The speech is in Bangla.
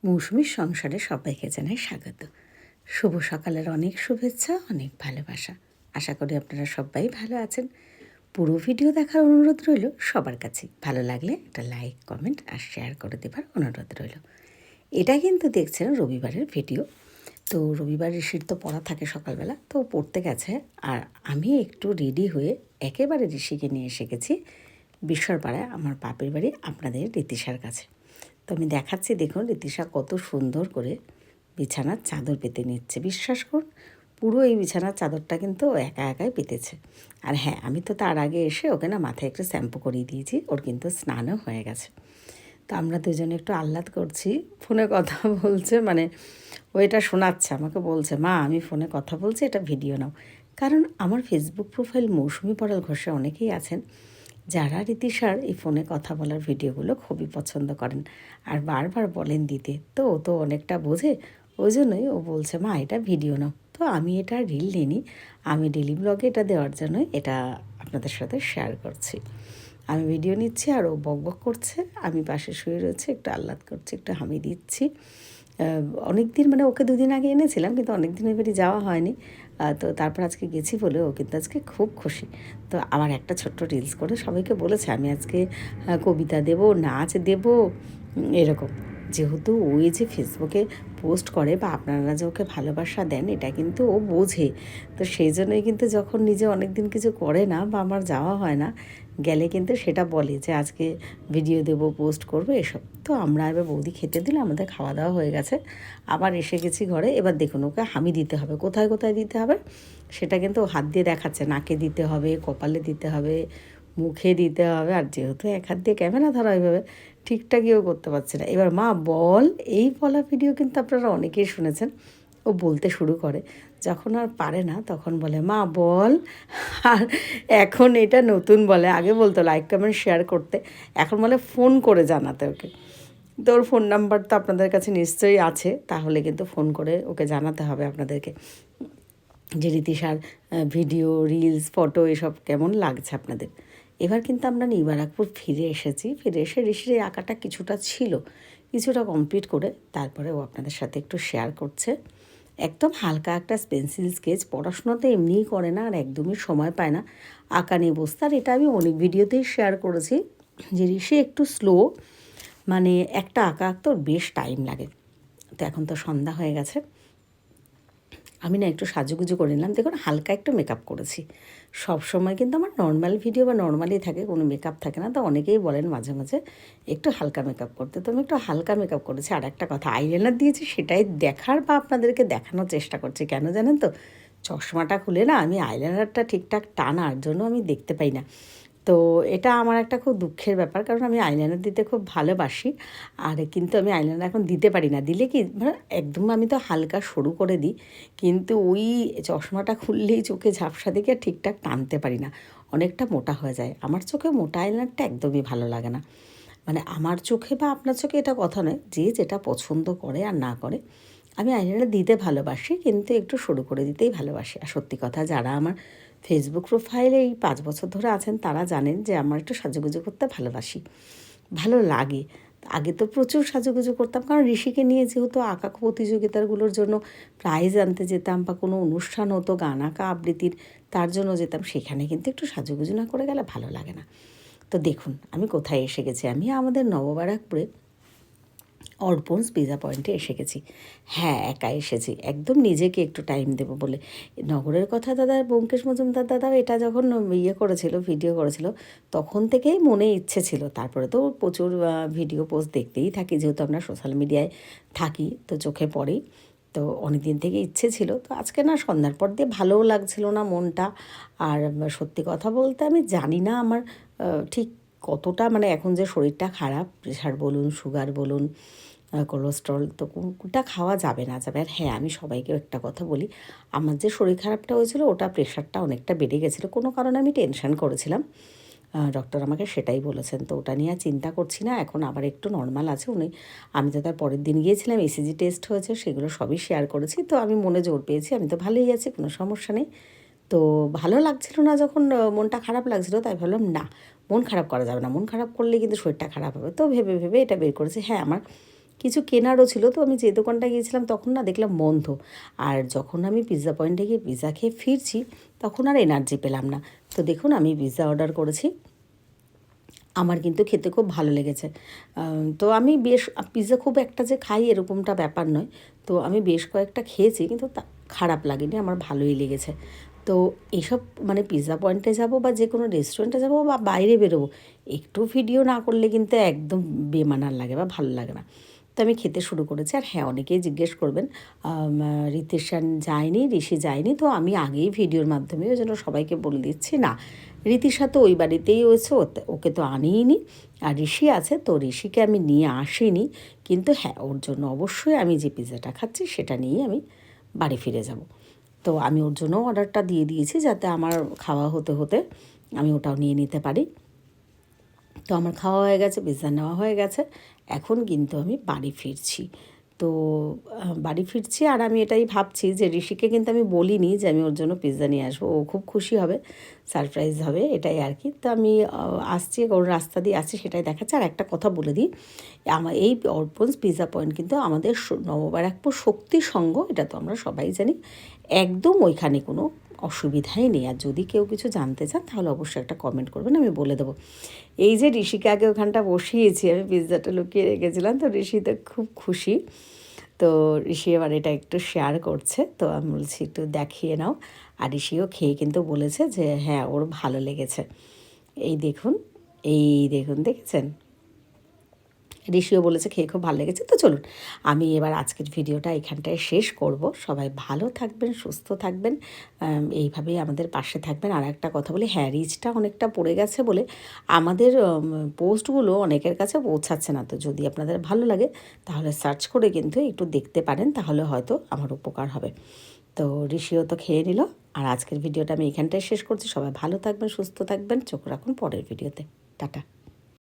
মৌসুমীর সংসারে সবাইকে জানাই স্বাগত। শুভ সকালের অনেক শুভেচ্ছা, অনেক ভালোবাসা। আশা করি আপনারা সবাই ভালো আছেন। পুরো ভিডিও দেখার অনুরোধ রইল সবার কাছে। ভালো লাগলে একটা লাইক, কমেন্ট আর শেয়ার করে দেবার অনুরোধ রইল। এটা কিন্তু দেখছেন রবিবারের ভিডিও। তো রবিবার ঋষির তো পড়া থাকে সকালবেলা, তো পড়তে গেছে। আর আমি একটু রেডি হয়ে একেবারে ঋষিকে নিয়ে এসে গেছি বিশ্বরপাড়ায়, আমার বাপের বাড়ি, আপনাদের রীতিশার কাছে। তো আমি দেখাচ্ছি, দেখুন রীতিশা কত সুন্দর করে বিছানার চাদর পেতে নিচ্ছে। বিশ্বাস করুন, পুরো এই বিছানার চাদরটা কিন্তু ও একা একাই পেতেছে। আর হ্যাঁ, আমি তো তার আগে এসে ওকে না মাথায় একটু শ্যাম্পু করিয়ে দিয়েছি, ওর কিন্তু স্নানও হয়ে গেছে। তো আমরা দুজনে একটু আহ্লাদ করছি, ফোনে কথা বলছে, মানে ও এটা শোনাচ্ছে আমাকে, বলছে মা আমি ফোনে কথা বলছি, এটা ভিডিও নাও। কারণ আমার ফেসবুক প্রোফাইল মৌসুমি পড়াল ঘোষে অনেকেই আছেন যারা রীতিশার এই ফোনে কথা বলার ভিডিওগুলো খুবই পছন্দ করেন আর বারবার বলেন দিতে। তো ও তো অনেকটা বোঝে, ওই জন্যই ও বলছে মা এটা ভিডিও নাও। তো আমি এটা রিল নিইনি, আমি ডেলি ব্লগে এটা দেওয়ার জন্যই এটা আপনাদের সাথে শেয়ার করছি। আমি ভিডিও নিচ্ছি আর ও বকবক করছে, আমি পাশে শুয়ে রয়েছে, একটু আহ্লাদ করছি, একটু হামি দিচ্ছি। অনেক দিন, মানে ওকে দুদিন আগে এনেছিলাম, কিন্তু অনেক দিন এবারে যাওয়া হয়নি। তো তারপর আজকে গেছি বলে ও কিন্তু আজকে খুব খুশি। তো আবার একটা ছোট্ট রিলস করে সবাইকে বলেছে আমি আজকে কবিতা দেব, নাচ দেব, এরকম। যেহেতু ওই যে ফেসবুকে পোস্ট করে বা আপনারা যে ওকে ভালোবাসা দেন, এটা কিন্তু ও বোঝে। তো সেই জন্যই কিন্তু যখন নিজে অনেক দিন কিছু করে না বা আমার যাওয়া হয় না, গেলে কিন্তু সেটা বলে যে আজকে ভিডিও দেবো, পোস্ট করবো, এসব। তো আমরা এবার বৌদি খেতে দিলে, আমাদের খাওয়া দাওয়া হয়ে গেছে, আবার এসে গেছি ঘরে। এবার দেখুন ওকে হামি দিতে হবে, কোথায় কোথায় দিতে হবে সেটা কিন্তু ও হাত দিয়ে দেখাচ্ছে। নাকে দিতে হবে, কপালে দিতে হবে, মুখে দিতে হবে। আর যেহেতু এক হাত দিয়ে ক্যামেরা ধরা ওইভাবে ঠিকঠাকইও করতে পারছে না। এবার মা বল, এই বলা ভিডিও কিন্তু আপনারা অনেকেই শুনেছেন। ও বলতে শুরু করে, যখন আর পারে না তখন বলে মা বল। আর এখন এটা নতুন বলে, আগে বলতো লাইক কমেন্ট শেয়ার করতে, এখন বলে ফোন করে জানাতে ওকে। তো ওর ফোন নাম্বার তো আপনাদের কাছে নিশ্চয়ই আছে, তাহলে কিন্তু ফোন করে ওকে জানাতে হবে আপনাদেরকে যে রীতিশার ভিডিও, রিলস, ফটো এসব কেমন লাগছে আপনাদের। এবার কিন্তু আমরা নিবারাকপুর ফিরে এসেছি। ফিরে এসে ঋষির এই আঁকাটা কিছুটা ছিল, কিছুটা কমপ্লিট করে তারপরে ও আপনাদের সাথে একটু শেয়ার করছে। একদম হালকা একটা পেন্সিল স্কেচ, পড়াশোনা তো এমনিই করে না আর একদমই সময় পায় না আঁকা নিয়ে বসতে। আর এটা আমি অনেক ভিডিওতেই শেয়ার করেছি যে ঋষি একটু স্লো, মানে একটা আঁকা আঁকতে ওর বেশ টাইম লাগে। তো এখন তো সন্ধ্যা হয়ে গেছে, আমি না একটু সাজুগুজু করে নিলাম। দেখুন হালকা একটু মেকআপ করেছি। সব সময় কিন্তু আমার নর্মাল ভিডিও বা নর্মালি থাকে, কোনো মেকআপ থাকে না। তো অনেকেই বলেন মাঝে মাঝে একটু হালকা মেকআপ করতে, তো আমি একটু হালকা মেকআপ করেছি। আর একটা কথা, আইলাইনার দিয়েছি সেটাই দেখার বা আপনাদেরকে দেখানোর চেষ্টা করছি। কেন জানেন তো, চশমাটা খুলে না আমি আইলাইনারটা ঠিকঠাক টানার জন্য আমি দেখতে পাই না। তো এটা আমার একটা খুব দুঃখের ব্যাপার, কারণ আমি আইলাইনার দিতে খুব ভালোবাসি। আর কিন্তু আমি আইলাইনার এখন দিতে পারি না, দিলে কি মানে একদম আমি তো হালকা সরু করে দিই, কিন্তু ওই চশমাটা খুললেই চোখে ঝাপসা দেখে ঠিকঠাক টানতে পারি না, অনেকটা মোটা হয়ে যায়। আমার চোখে মোটা আইলাইনারটা একদমই ভালো লাগে না। মানে আমার চোখে বা আপনার চোখে এটা কথা নয়, যে যেটা পছন্দ করে আর না করে। আমি আইলাইনার দিতে ভালোবাসি, কিন্তু একটু সরু করে দিতেই ভালোবাসি। আর সত্যি কথা, যারা আমার ফেসবুক প্রোফাইলে এই 5 বছর ধরে আছেন তারা জানেন যে আমার একটু সাজুগুজু করতে ভালোবাসি, ভালো লাগে। আগে তো প্রচুর সাজুগুজু করতাম, কারণ ঋষিকে নিয়ে যেহেতু আঁকা প্রতিযোগিতাগুলোর জন্য প্রাইজ আনতে যেতাম, বা কোনো অনুষ্ঠান হতো গান আঁকা আবৃত্তির, তার জন্য যেতাম। সেখানে কিন্তু একটু সাজুগুজু না করে গেলে ভালো লাগে না। তো দেখুন আমি কোথায় এসে গেছি, আমি আমাদের নববারাকপুরে অর্পণস পিজা পয়েন্টে এসে গেছি। হ্যাঁ, একা এসেছি, একদম নিজেকে একটু টাইম দেবো বলে। নগরের কথা দাদা, ব্যোমকেশ মজুমদার দাদা এটা যখন ইয়ে করেছিল, ভিডিও করেছিল, তখন থেকেই মনে ইচ্ছে ছিল। তারপরে তো প্রচুর ভিডিও পোস্ট দেখতেই থাকি, যেহেতু আমরা সোশ্যাল মিডিয়ায় থাকি, তো চোখে পড়েই। তো অনেক দিন থেকে ইচ্ছে ছিল। তো আজকে না সন্ধ্যার পর দিয়ে ভালোও লাগছিল না মনটা। আর সত্যি কথা বলতে আমি জানি না আমার ঠিক কতটা, মানে এখন যে শরীরটা খারাপ, প্রেশার বলুন, সুগার বলুন, কোলেস্ট্রল, তো কোনটা খাওয়া যাবে না যাবে। আর হ্যাঁ, আমি সবাইকেও একটা কথা বলি, আমার যে শরীর খারাপটা হয়েছিল ওটা প্রেশারটা অনেকটা বেড়ে গেছিলো, কোনো কারণে আমি টেনশন করেছিলাম। ডক্টর আমাকে সেটাই বলেছেন, তো ওটা নিয়ে আর চিন্তা করছি না। এখন আবার একটু নর্মাল আছে উনি। আমি তো তার পরের দিন গিয়েছিলাম, ইসিজি টেস্ট হয়েছে, সেগুলো সবই শেয়ার করেছি। তো আমি মনে জোর পেয়েছি, আমি তো ভালোই আছি, কোনো সমস্যা নেই। তো ভালো লাগছিল না যখন, মনটা খারাপ লাগছিল, তাই ভাবলাম না, মন খারাপ করা যাবে না, মন খারাপ করলে কিন্তু শরীরটা খারাপ হবে। তো ভেবে ভেবে এটা বের করেছি। হ্যাঁ, আমার কিছু কেনারও ছিল। তো আমি যে দোকানটায় গিয়েছিলাম তখন না দেখলাম বন্ধ। আর যখন আমি পিৎজা পয়েন্টে গিয়ে পিৎজা খেয়ে ফিরছি তখন আর এনার্জি পেলাম না। তো দেখুন আমি পিৎজা অর্ডার করেছি। আমার কিন্তু খেতে খুব ভালো লেগেছে। তো আমি বেশ পিৎজা খুব একটা যে খাই এরকমটা ব্যাপার নয়। তো আমি বেশ কয়েকটা খেয়েছি কিন্তু তা খারাপ লাগেনি, আমার ভালোই লেগেছে। তো এইসব মানে পিৎজা পয়েন্টে যাব বা যে কোনো রেস্টুরেন্টে যাব বা বাইরে বেরোবো, একটু ভিডিও না করলে কিন্তু একদম বেমানান লাগে বা ভালো লাগে না। তো আমি খেতে শুরু করেছি। আর হ্যাঁ, অনেকেই জিজ্ঞেস করবেন ঋতিশান যায়নি, ঋষি যায়নি। তো আমি আগেই ভিডিওর মাধ্যমে ওই জন্য সবাইকে বলে দিচ্ছি, না, ঋতিশা তো ওই বাড়িতেই হয়েছে, ওকে তো আনিইনি। আর ঋষি আছে, তো ঋষিকে আমি নিয়ে আসিনি। কিন্তু হ্যাঁ, ওর জন্য অবশ্যই আমি যে পিৎজাটা খাচ্ছি সেটা নিয়েই আমি বাড়ি ফিরে যাব। তো আমি ওর জন্য অর্ডারটা দিয়ে দিয়েছি যাতে আমার খাওয়া হতে হতে আমি ওটাও নিয়ে নিতে পারি। তো আমার খাওয়া হয়ে গেছে, পিৎজা নেওয়া হয়ে গেছে। এখন কিন্তু আমি বাড়ি ফিরছি। তো বাড়ি ফিরছি আর আমি এটাই ভাবছি যে ঋষিকে কিন্তু আমি বলিনি যে আমি ওর জন্য পিৎজা নিয়ে আসবো। ও খুব খুশি হবে, সারপ্রাইজ হবে, এটাই আর কি। তো আমি আসছি, ওর রাস্তা দিয়ে আসছি সেটাই দেখাচ্ছে। আর একটা কথা বলে দিই, আমার এই অর্পণস পিৎজা পয়েন্ট কিন্তু আমাদের নববারাকপুর শক্তি সংঘ, এটা তো আমরা সবাই জানি, একদম ওইখানে কোনো অসুবিধাই নেই। আর যদি কেউ কিছু জানতে চান তাহলে অবশ্যই একটা কমেন্ট করবেন, আমি বলে দেবো। এই যে ঋষিকে আগে ওখানটা বসিয়েছি, আমি পিৎজাটা লুকিয়ে রেখেছিলাম, তো ঋষি তো খুব খুশি। তো ঋষি এবার এটা একটু শেয়ার করছে, তো আমি বলছি একটু দেখিয়ে নাও। আর ঋষিও খেয়ে কিন্তু বলেছে যে হ্যাঁ, ওর ভালো লেগেছে। এই দেখুন, এই দেখুন, দেখেছেন? ঋষিও বলেছে খেয়ে খুব ভালো লেগেছে। তো চলুন, আমি এবার আজকের ভিডিওটা এখানটায় শেষ করব। সবাই ভালো থাকবেন, সুস্থ থাকবেন, এইভাবেই আমাদের পাশে থাকবেন। আর একটা কথা বলি, হ্যাঁ, রিচটা অনেকটা পড়ে গেছে বলে আমাদের পোস্টগুলো অনেকের কাছে পৌঁছাচ্ছে না। তো যদি আপনাদের ভালো লাগে তাহলে সার্চ করে কিন্তু একটু দেখতে পারেন, তাহলে হয়তো আমার উপকার হবে। তো ঋষিও তো খেয়ে নিল। আর আজকের ভিডিওটা আমি এখানটায় শেষ করছি। সবাই ভালো থাকবেন, সুস্থ থাকবেন, চোখ রাখুন পরের ভিডিওতে। টাটা।